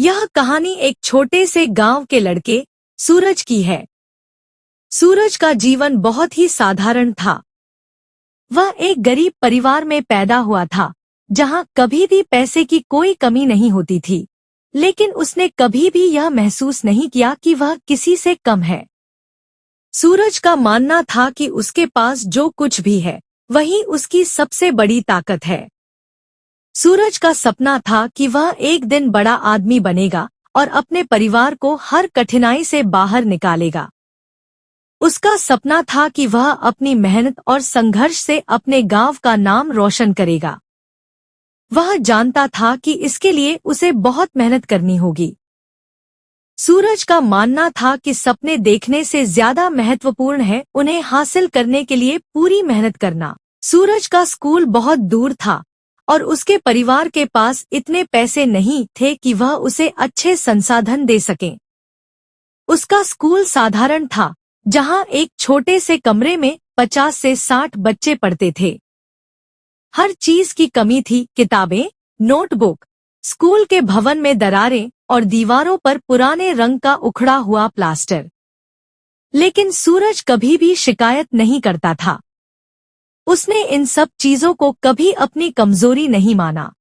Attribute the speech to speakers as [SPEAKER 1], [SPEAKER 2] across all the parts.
[SPEAKER 1] यह कहानी एक छोटे से गांव के लड़के सूरज की है। सूरज का जीवन बहुत ही साधारण था। वह एक गरीब परिवार में पैदा हुआ था, जहां कभी भी पैसे की कोई कमी नहीं होती थी। लेकिन उसने कभी भी यह महसूस नहीं किया कि वह किसी से कम है। सूरज का मानना था कि उसके पास जो कुछ भी है, वही उसकी सबसे बड़ी ताकत है। सूरज का सपना था कि वह एक दिन बड़ा आदमी बनेगा और अपने परिवार को हर कठिनाई से बाहर निकालेगा। उसका सपना था कि वह अपनी मेहनत और संघर्ष से अपने गांव का नाम रोशन करेगा। वह जानता था कि इसके लिए उसे बहुत मेहनत करनी होगी। सूरज का मानना था कि सपने देखने से ज्यादा महत्वपूर्ण है उन्हें हासिल करने के लिए पूरी मेहनत करना। सूरज का स्कूल बहुत दूर था और उसके परिवार के पास इतने पैसे नहीं थे कि वह उसे अच्छे संसाधन दे सकें। उसका स्कूल साधारण था, जहां एक छोटे से कमरे में 50 से 60 बच्चे पढ़ते थे। हर चीज की कमी थी, किताबें, नोटबुक, स्कूल के भवन में दरारें और दीवारों पर पुराने रंग का उखड़ा हुआ प्लास्टर। लेकिन सूरज कभी भी शिकायत नहीं करता था। उसने इन सब चीजों को कभी अपनी कमजोरी नहीं माना।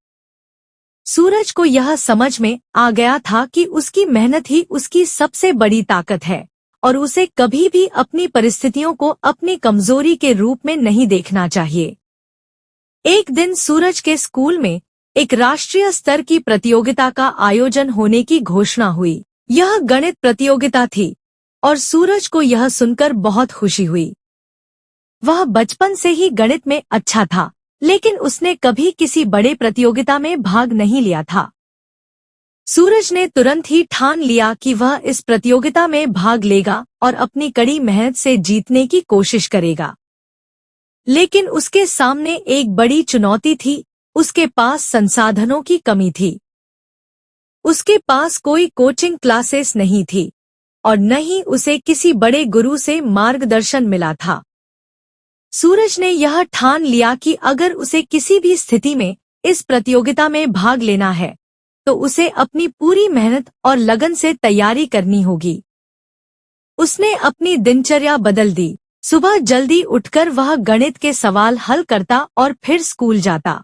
[SPEAKER 1] सूरज को यह समझ में आ गया था कि उसकी मेहनत ही उसकी सबसे बड़ी ताकत है और उसे कभी भी अपनी परिस्थितियों को अपनी कमजोरी के रूप में नहीं देखना चाहिए। एक दिन सूरज के स्कूल में एक राष्ट्रीय स्तर की प्रतियोगिता का आयोजन होने की घोषणा हुई। यह गणित प्रतियोगिता थी और सूरज को यह सुनकर बहुत खुशी हुई। वह बचपन से ही गणित में अच्छा था, लेकिन उसने कभी किसी बड़े प्रतियोगिता में भाग नहीं लिया था। सूरज ने तुरंत ही ठान लिया कि वह इस प्रतियोगिता में भाग लेगा और अपनी कड़ी मेहनत से जीतने की कोशिश करेगा। लेकिन उसके सामने एक बड़ी चुनौती थी, उसके पास संसाधनों की कमी थी। उसके पास कोई कोचिंग क्लासेस नहीं थी और न ही उसे किसी बड़े गुरु से मार्गदर्शन मिला था। सूरज ने यह ठान लिया कि अगर उसे किसी भी स्थिति में इस प्रतियोगिता में भाग लेना है, तो उसे अपनी पूरी मेहनत और लगन से तैयारी करनी होगी। उसने अपनी दिनचर्या बदल दी। सुबह जल्दी उठकर वह गणित के सवाल हल करता और फिर स्कूल जाता।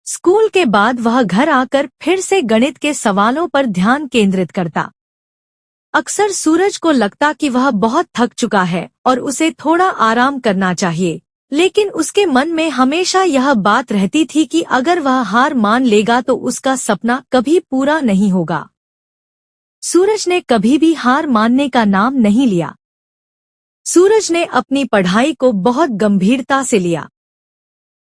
[SPEAKER 1] स्कूल के बाद वह घर आकर फिर से गणित के सवालों पर ध्यान केंद्रित करता। अक्सर सूरज को लगता कि वह बहुत थक चुका है और उसे थोड़ा आराम करना चाहिए, लेकिन उसके मन में हमेशा यह बात रहती थी कि अगर वह हार मान लेगा तो उसका सपना कभी पूरा नहीं होगा। सूरज ने कभी भी हार मानने का नाम नहीं लिया। सूरज ने अपनी पढ़ाई को बहुत गंभीरता से लिया।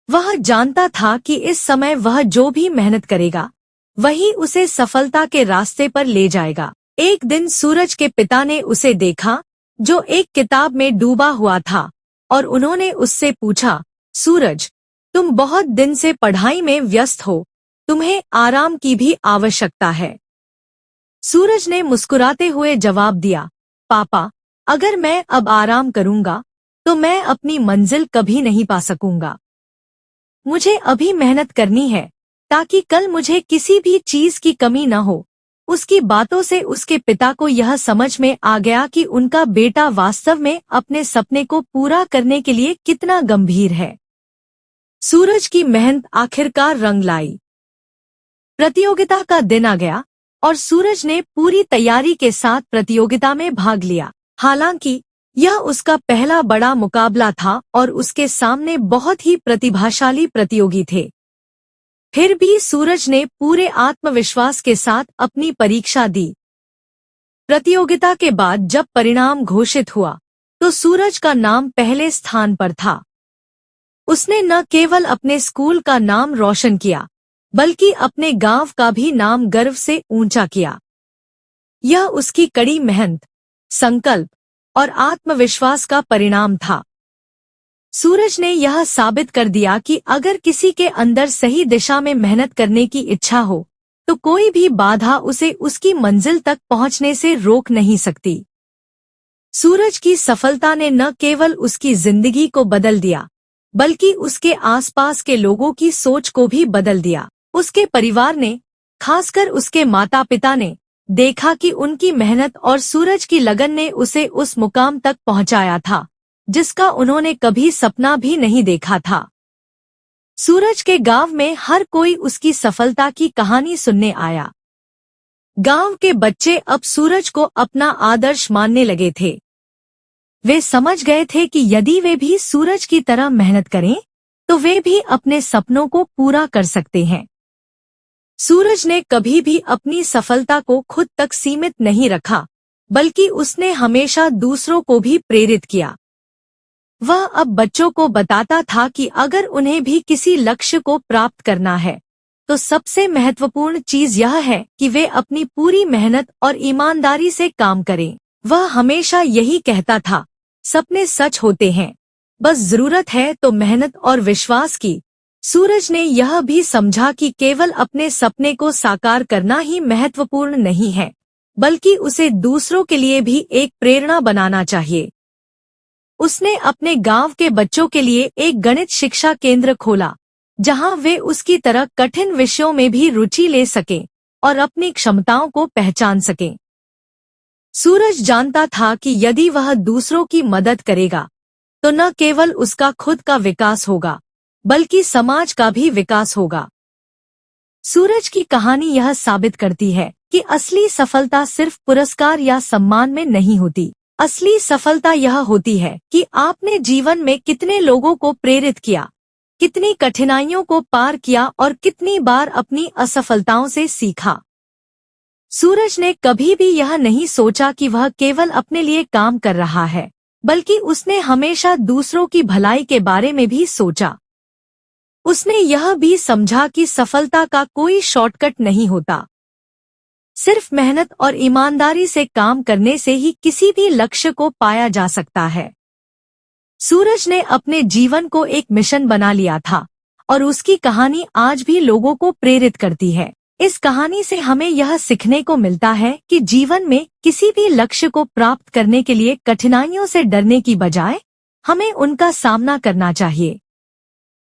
[SPEAKER 1] वह जानता था कि इस समय वह जो भी मेहनत करेगा, वही उसे सफलता के रास्ते पर ले जाएगा। एक दिन सूरज के पिता ने उसे देखा, जो एक किताब में डूबा हुआ था, और उन्होंने उससे पूछा, सूरज, तुम बहुत दिन से पढ़ाई में व्यस्त हो, तुम्हें आराम की भी आवश्यकता है। सूरज ने मुस्कुराते हुए जवाब दिया, पापा, अगर मैं अब आराम करूंगा, तो मैं अपनी मंजिल कभी नहीं पा सकूंगा। मुझे अभी मेहनत करनी है, ताकि कल मुझे किसी भी चीज की कमी न हो। उसकी बातों से उसके पिता को यह समझ में आ गया कि उनका बेटा वास्तव में अपने सपने को पूरा करने के लिए कितना गंभीर है। सूरज की मेहनत आखिरकार रंग लाई। प्रतियोगिता का दिन आ गया और सूरज ने पूरी तैयारी के साथ प्रतियोगिता में भाग लिया। हालांकि यह उसका पहला बड़ा मुकाबला था और उसके सामने बहुत ही प्रतिभाशाली प्रतियोगी थे। फिर भी सूरज ने पूरे आत्मविश्वास के साथ अपनी परीक्षा दी। प्रतियोगिता के बाद जब परिणाम घोषित हुआ, तो सूरज का नाम पहले स्थान पर था। उसने न केवल अपने स्कूल का नाम रोशन किया, बल्कि अपने गांव का भी नाम गर्व से ऊंचा किया। यह उसकी कड़ी मेहनत, संकल्प और आत्मविश्वास का परिणाम था। सूरज ने यह साबित कर दिया कि अगर किसी के अंदर सही दिशा में मेहनत करने की इच्छा हो, तो कोई भी बाधा उसे उसकी मंजिल तक पहुंचने से रोक नहीं सकती। सूरज की सफलता ने न केवल उसकी जिंदगी को बदल दिया, बल्कि उसके आसपास के लोगों की सोच को भी बदल दिया। उसके परिवार ने खासकर उसके माता पिता ने देखा कि उनकी मेहनत और सूरज की लगन ने उसे उस मुकाम तक पहुंचाया था जिसका उन्होंने कभी सपना भी नहीं देखा था। सूरज के गांव में हर कोई उसकी सफलता की कहानी सुनने आया। गांव के बच्चे अब सूरज को अपना आदर्श मानने लगे थे। वे समझ गए थे कि यदि वे भी सूरज की तरह मेहनत करें तो वे भी अपने सपनों को पूरा कर सकते हैं। सूरज ने कभी भी अपनी सफलता को खुद तक सीमित नहीं रखा, बल्कि उसने हमेशा दूसरों को भी प्रेरित किया। वह अब बच्चों को बताता था कि अगर उन्हें भी किसी लक्ष्य को प्राप्त करना है तो सबसे महत्वपूर्ण चीज यह है कि वे अपनी पूरी मेहनत और ईमानदारी से काम करें। वह हमेशा यही कहता था, सपने सच होते हैं, बस जरूरत है तो मेहनत और विश्वास की। सूरज ने यह भी समझा कि केवल अपने सपने को साकार करना ही महत्वपूर्ण नहीं है, बल्कि उसे दूसरों के लिए भी एक प्रेरणा बनाना चाहिए। उसने अपने गांव के बच्चों के लिए एक गणित शिक्षा केंद्र खोला, जहां वे उसकी तरह कठिन विषयों में भी रुचि ले सकें और अपनी क्षमताओं को पहचान सकें। सूरज जानता था कि यदि वह दूसरों की मदद करेगा तो न केवल उसका खुद का विकास होगा, बल्कि समाज का भी विकास होगा। सूरज की कहानी यह साबित करती है कि असली सफलता सिर्फ पुरस्कार या सम्मान में नहीं होती। असली सफलता यह होती है कि आपने जीवन में कितने लोगों को प्रेरित किया, कितनी कठिनाइयों को पार किया और कितनी बार अपनी असफलताओं से सीखा। सूरज ने कभी भी यह नहीं सोचा कि वह केवल अपने लिए काम कर रहा है, बल्कि उसने हमेशा दूसरों की भलाई के बारे में भी सोचा। उसने यह भी समझा कि सफलता का कोई शॉर्टकट नहीं होता। सिर्फ मेहनत और ईमानदारी से काम करने से ही किसी भी लक्ष्य को पाया जा सकता है। सूरज ने अपने जीवन को एक मिशन बना लिया था और उसकी कहानी आज भी लोगों को प्रेरित करती है। इस कहानी से हमें यह सीखने को मिलता है कि जीवन में किसी भी लक्ष्य को प्राप्त करने के लिए कठिनाइयों से डरने की बजाय हमें उनका सामना करना चाहिए।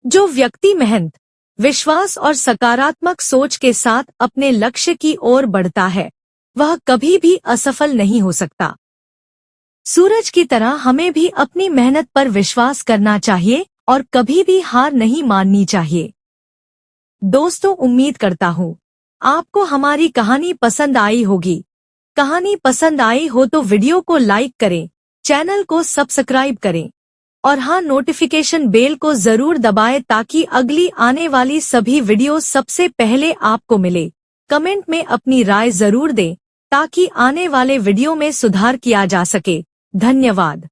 [SPEAKER 1] जो व्यक्ति मेहनत, विश्वास और सकारात्मक सोच के साथ अपने लक्ष्य की ओर बढ़ता है, वह कभी भी असफल नहीं हो सकता। सूरज की तरह हमें भी अपनी मेहनत पर विश्वास करना चाहिए और कभी भी हार नहीं माननी चाहिए। दोस्तों, उम्मीद करता हूँ आपको हमारी कहानी पसंद आई होगी। कहानी पसंद आई हो तो वीडियो को लाइक करें, चैनल को सब्सक्राइब करें और हाँ, नोटिफिकेशन बेल को जरूर दबाएं ताकि अगली आने वाली सभी वीडियो सबसे पहले आपको मिले। कमेंट में अपनी राय जरूर दें ताकि आने वाले वीडियो में सुधार किया जा सके। धन्यवाद।